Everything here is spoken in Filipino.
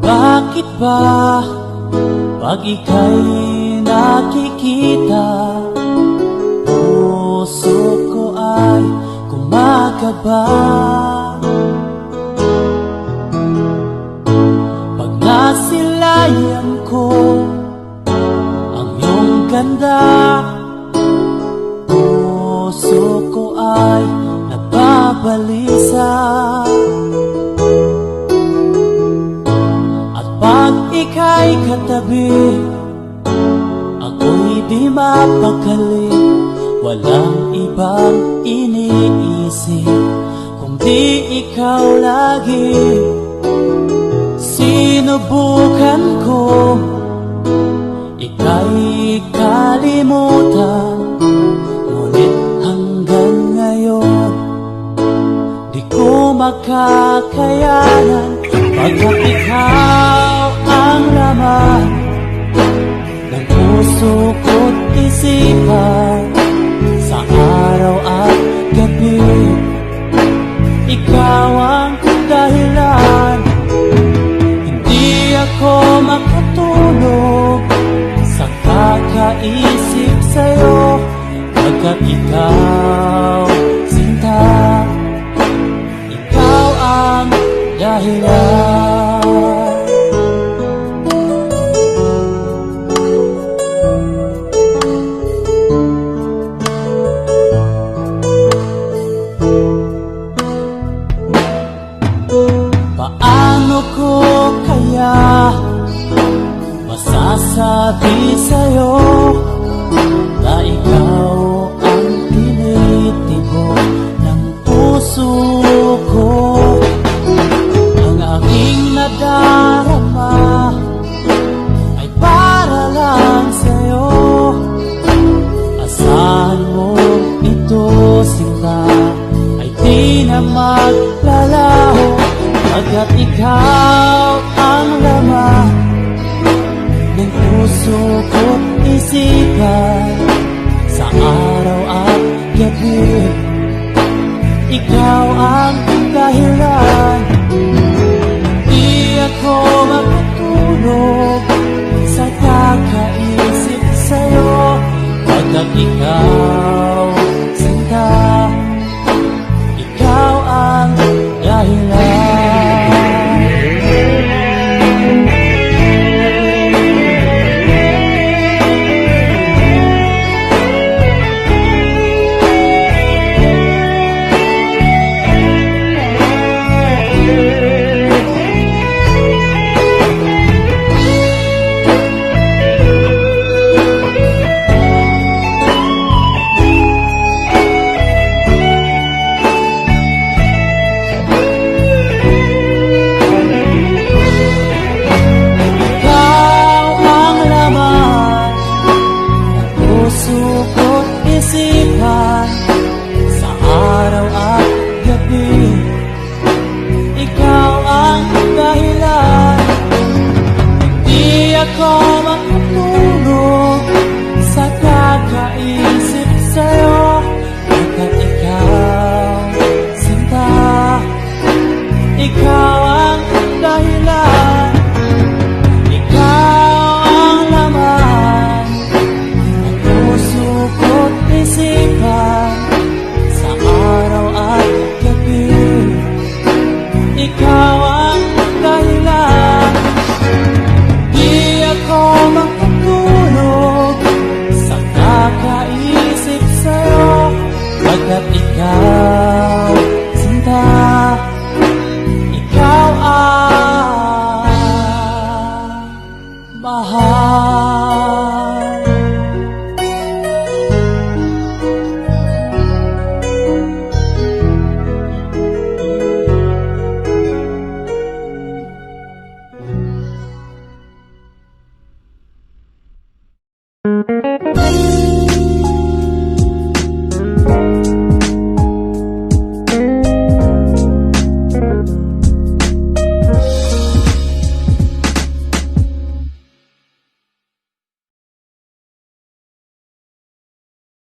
Bakit ba pag ika'y nakikita, puso ko ay kumakaba? Pag nasilayan ko ang iyong ganda, puso ko ay nababalisa. Pag ika'y katabi, ako'y di mapakali. Walang ibang iniisip kundi ikaw lagi. Sinubukan ko ika'y kalimutan, ngunit hanggang ngayon di ko makakayanan. Pagkat ikaw ang laman ng puso ko't isipan, sa araw at gabi ikaw ang dahilan. Hindi ako makatulog sa kakaisip sa'yo, pagkat ikaw, sinta, ikaw ang dahilan. Paano ko kaya masasabi sa'yo na ikaw ang tinitibok ng puso ko? Nadarama ay para lang sa'yo. Asahan mo ito, sinta, ay di na maglalaho, pagkat ikaw ang laman ng puso ko't isipan, sa araw at gabi ikaw ang dahilan.